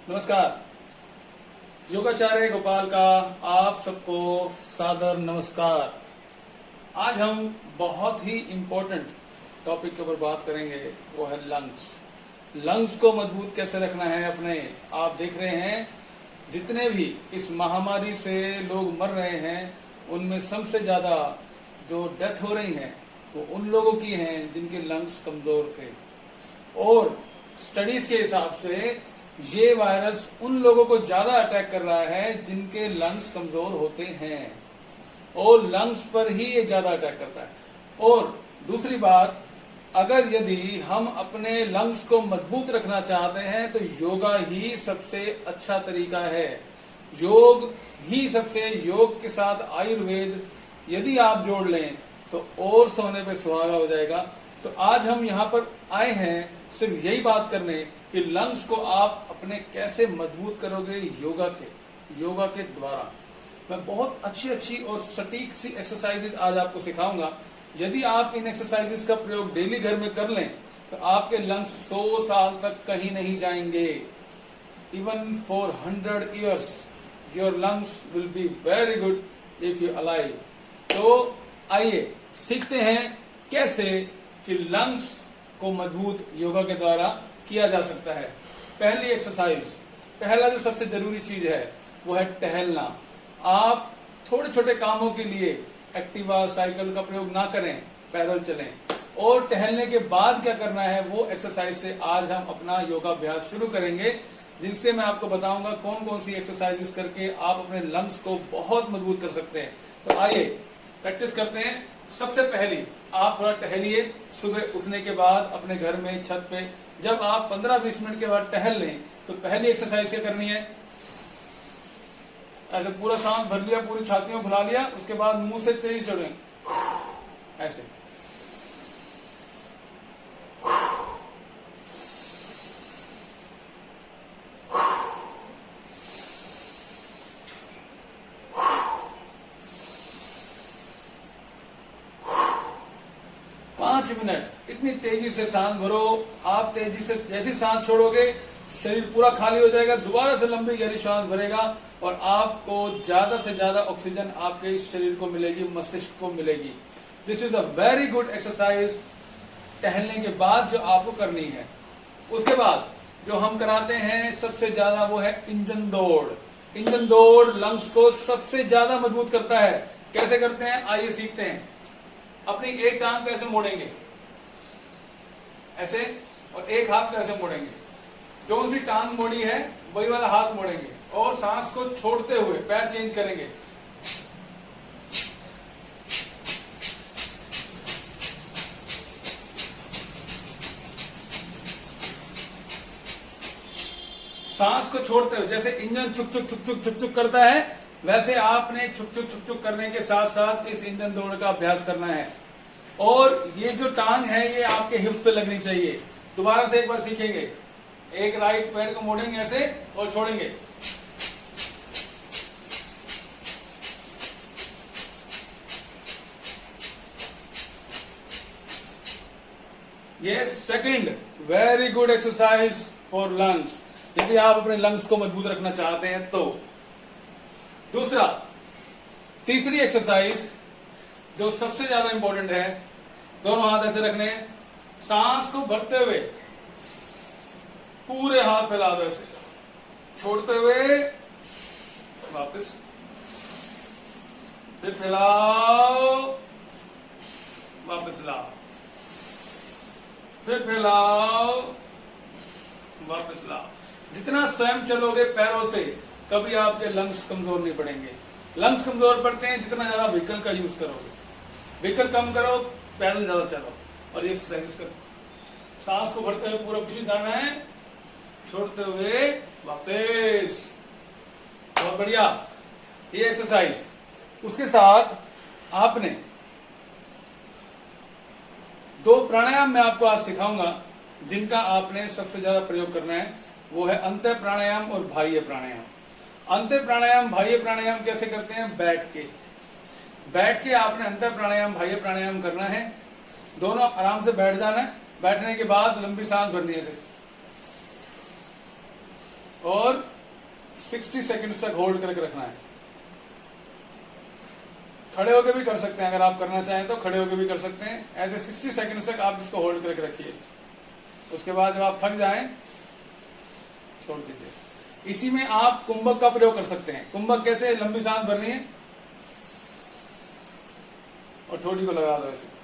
नमस्कार। योगाचार्य गोपाल का आप सबको सादर नमस्कार। आज हम बहुत ही इम्पोर्टेंट टॉपिक के ऊपर बात करेंगे, वो है लंग्स। लंग्स को मजबूत कैसे रखना है अपने। आप देख रहे हैं जितने भी इस महामारी से लोग मर रहे हैं उनमें सबसे ज्यादा जो डेथ हो रही है वो उन लोगों की हैं जिनके लंग्स कमजोर थे। और स्टडीज के हिसाब से ये वायरस उन लोगों को ज्यादा अटैक कर रहा है जिनके लंग्स कमजोर होते हैं, और लंग्स पर ही ये ज्यादा अटैक करता है। और दूसरी बात, अगर यदि हम अपने लंग्स को मजबूत रखना चाहते हैं तो योगा ही सबसे अच्छा तरीका है। योग ही योग के साथ आयुर्वेद यदि आप जोड़ लें तो और सोने पे सुहागा हो जाएगा। तो आज हम यहाँ पर आए हैं सिर्फ यही बात करने कि लंग्स को आप अपने कैसे मजबूत करोगे योगा के द्वारा। मैं बहुत अच्छी और सटीक सी एक्सरसाइजेज आज आपको सिखाऊंगा। यदि आप इन एक्सरसाइजेज का प्रयोग डेली घर में कर लें तो आपके लंग्स 100 साल तक कहीं नहीं जाएंगे। Even for 100 years your lungs will be very good if you alive. तो आइए सीखते हैं कैसे कि लंग्स को मजबूत योगा के द्वारा किया जा सकता है। पहली एक्सरसाइज, पहला जो सबसे जरूरी चीज है वो है टहलना। आप थोड़े छोटे कामों के लिए एक्टिवा साइकिल का प्रयोग ना करें, पैदल चलें। और टहलने के बाद क्या करना है वो एक्सरसाइज से आज हम अपना योगाभ्यास शुरू करेंगे, जिससे मैं आपको बताऊंगा कौन कौन सी एक्सरसाइजेस करके आप अपने लंग्स को बहुत मजबूत कर सकते हैं। तो आइए प्रैक्टिस करते हैं। सबसे पहली आप थोड़ा टहलिए सुबह उठने के बाद अपने घर में छत पे। जब आप 15-20 मिनट के बाद टहल लें तो पहली एक्सरसाइज क्या करनी है, ऐसे पूरा सांस भर लिया, पूरी छाती में फुला लिया, उसके बाद मुंह से तेजी छोड़ें ऐसे। 5 मिनट इतनी तेजी से सांस भरो। आप तेजी से जैसी सांस छोड़ोगे शरीर पूरा खाली हो जाएगा, दोबारा से लंबी गहरी सांस भरेगा और आपको ज्यादा से ज्यादा ऑक्सीजन आपके शरीर को मिलेगी, मस्तिष्क को मिलेगी। This is a very good exercise टहलने के बाद जो आपको करनी है। उसके बाद जो हम कराते हैं सबसे ज्यादा वो है इंजन दौड़। इंजन दौड़ लंग्स को सबसे ज्यादा मजबूत करता है। कैसे करते हैं आइए सीखते हैं। अपनी एक टांग को ऐसे मोड़ेंगे ऐसे, और एक हाथ को ऐसे मोड़ेंगे। जो सी टांग मोड़ी है वही वाला हाथ मोड़ेंगे और सांस को छोड़ते हुए पैर चेंज करेंगे। सांस को छोड़ते हुए, जैसे इंजन छुक छुक छुक छुक छुक छुक करता है, वैसे आपने छुक छुक छुक छुक करने के साथ साथ इस इंजन दौड़ का अभ्यास करना है। और ये जो टांग है ये आपके हिप्स पे लगनी चाहिए। दोबारा से एक बार सीखेंगे। एक राइट पैर को मोड़ेंगे ऐसे और छोड़ेंगे। ये second very good exercise for lungs, यदि आप अपने लंग्स को मजबूत रखना चाहते हैं तो। दूसरा, तीसरी एक्सरसाइज जो सबसे ज्यादा इंपॉर्टेंट है, दोनों हाथ ऐसे रखने, सांस को भरते हुए पूरे हाथ फैला दो ऐसे, छोड़ते हुए वापस, फिर फैलाओ, वापस लाओ, फिर फैलाओ, वापस लाओ। जितना स्वयं चलोगे पैरों से कभी आपके लंग्स कमजोर नहीं पड़ेंगे। लंग्स कमजोर पड़ते हैं जितना ज्यादा व्हीकल का यूज करोगे। व्हीकल कम करो, पैदल ज्यादा चलो और ये एक्सरसाइज करो। सांस को भरते हुए पूरा पीछे जाना है, छोड़ते हुए वापस। बहुत बढ़िया ये एक्सरसाइज। उसके साथ आपने 2 प्राणायाम मैं आपको आज सिखाऊंगा जिनका आपने सबसे ज्यादा प्रयोग करना है। वो है अंतः प्राणायाम और बाह्य प्राणायाम। अंतः प्राणायाम बाह्य प्राणायाम कैसे करते हैं, बैठ के आपने अंतः प्राणायाम बाह्य प्राणायाम करना है। दोनों आराम से बैठ जाना है। बैठने के बाद लंबी सांस भरनी है और 60 सेकंड्स तक होल्ड करके रखना है। खड़े होकर भी कर सकते हैं, अगर आप करना चाहें तो खड़े होकर भी कर सकते हैं। ऐसे 60 सेकंड्स तक आप इसको होल्ड करके रखिए। उसके बाद जब आप थक जाएं छोड़ दीजिए। इसी में आप कुंभक का प्रयोग कर सकते हैं। कुंभक कैसे? लंबी सांस भरनी है और ठोड़ी को लगा दो ऐसे।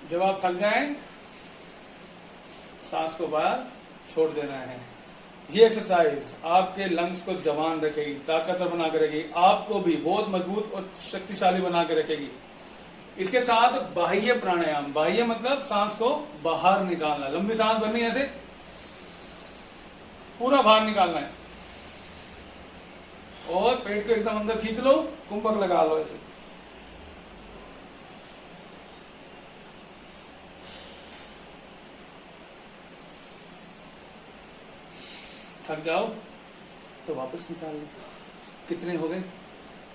जब आप थक जाएं सांस को बाहर छोड़ देना है। ये एक्सरसाइज आपके लंग्स को जवान रखेगी, ताकतवर बना के रखेगी, आपको भी बहुत मजबूत और शक्तिशाली बना के रखेगी। इसके साथ बाह्य प्राणायाम, बाह्य मतलब सांस को बाहर निकालना। लंबी सांस भरनी है, ऐसे पूरा बाहर निकालना है और पेट को एकदम अंदर खींच लो, कुंभक लगा लो ऐसे। थक जाओ तो वापस निकाल लो। कितने हो गए?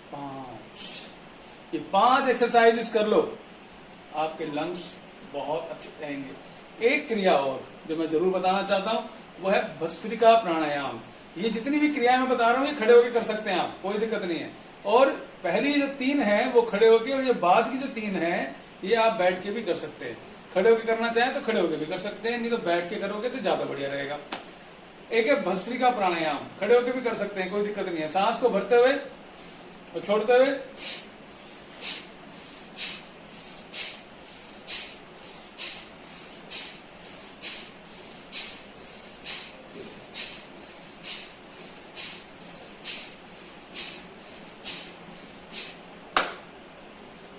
5। ये 5 एक्सरसाइजेस कर लो, आपके लंग्स बहुत अच्छे रहेंगे। एक क्रिया और जो मैं जरूर बताना चाहता हूं वो है भस्त्रिका प्राणायाम। ये जितनी भी क्रियाएं मैं बता रहा हूं ये खड़े होकर कर सकते हैं आप, कोई दिक्कत नहीं है। और पहली जो 3 है वो खड़े होकर, और ये बाद की जो 3 है ये आप बैठ के भी कर सकते हैं। खड़े होकर करना चाहें तो खड़े होकर भी कर सकते हैं, नहीं तो बैठ के करोगे तो ज्यादा बढ़िया रहेगा। एक है भस्त्रिका प्राणायाम, खड़े होकर भी कर सकते हैं, कोई दिक्कत नहीं है। सांस को भरते हुए और छोड़ते हुए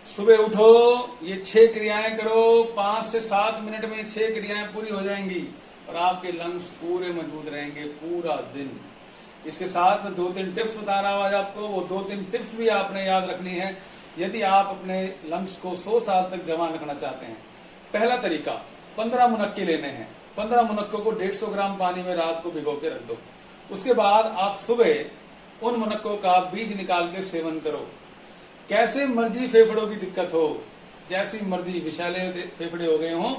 सुबह उठो, ये 6 क्रियाएं करो, 5 से 7 मिनट में 6 क्रियाएं पूरी हो जाएंगी और आपके लंग्स पूरे मजबूत रहेंगे पूरा दिन। इसके साथ में 2-3 टिप्स बता रहा हूं आज आपको, वो 2-3 टिप्स भी आपने याद रखनी है यदि आप अपने लंग्स को 100 साल तक जवान रखना चाहते हैं। पहला तरीका, 15 मुनक्के लेने हैं। 15 मुनक्कों को 150 ग्राम पानी में रात को भिगो के रख दो। उसके बाद आप सुबह उन मुनक्कों का बीज निकाल के सेवन करो। कैसे मर्जी फेफड़ों की दिक्कत हो, जैसी मर्जी विषैले फेफड़े हो गए हों,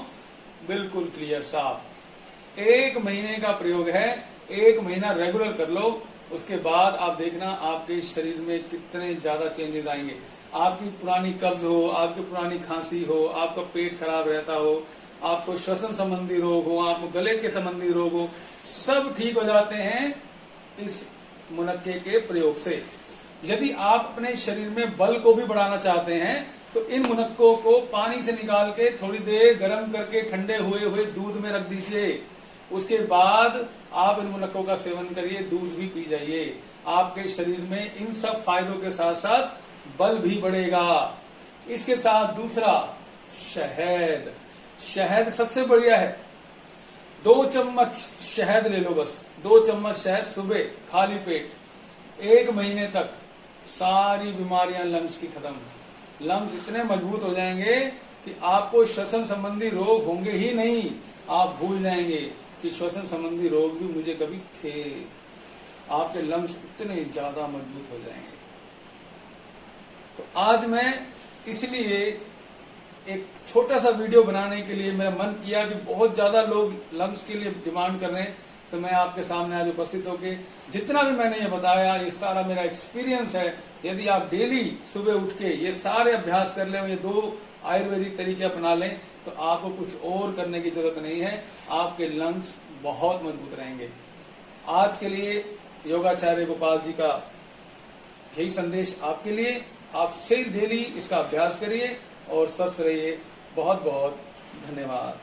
बिल्कुल क्लियर साफ। 1 महीने का प्रयोग है, 1 महीना रेगुलर कर लो। उसके बाद आप देखना आपके शरीर में कितने ज्यादा चेंजेस आएंगे। आपकी पुरानी कब्ज हो, आपकी पुरानी खांसी हो, आपका पेट खराब रहता हो, आपको श्वसन संबंधी रोग हो, आपको गले के संबंधी रोग हो, सब ठीक हो जाते हैं इस मुनक्के के प्रयोग से। यदि आप अपने शरीर में बल को भी बढ़ाना चाहते हैं तो इन मुनक्कों को पानी से निकाल के थोड़ी देर गर्म करके ठंडे हुए दूध में रख दीजिए। उसके बाद आप इन मुनक्कों का सेवन करिए, दूध भी पी जाइए। आपके शरीर में इन सब फायदों के साथ साथ बल भी बढ़ेगा। इसके साथ दूसरा, शहद। शहद सबसे बढ़िया है। 2 चम्मच शहद ले लो, बस 2 चम्मच शहद सुबह खाली पेट। 1 महीने तक सारी बीमारियां लंग्स की खत्म। लंग्स इतने मजबूत हो जाएंगे कि आपको श्वसन संबंधी रोग होंगे ही नहीं। आप भूल जाएंगे कि श्वसन संबंधी रोग भी मुझे कभी थे। आपके लंग्स इतने ज्यादा मजबूत हो जाएंगे। तो आज मैं इसलिए एक छोटा सा वीडियो बनाने के लिए मेरा मन किया कि बहुत ज्यादा लोग लंग्स के लिए डिमांड कर रहे हैं, तो मैं आपके सामने आज उपस्थित होके जितना भी मैंने ये बताया, ये सारा मेरा एक्सपीरियंस है। यदि आप डेली सुबह उठ के ये सारे अभ्यास कर लें, ये 2 आयुर्वेदिक तरीके अपना लें, तो आपको कुछ और करने की जरूरत नहीं है। आपके लंग्स बहुत मजबूत रहेंगे। आज के लिए योगाचार्य गोपाल जी का यही संदेश आपके लिए। आप से डेली इसका अभ्यास करिए और स्वस्थ रहिए। बहुत बहुत धन्यवाद।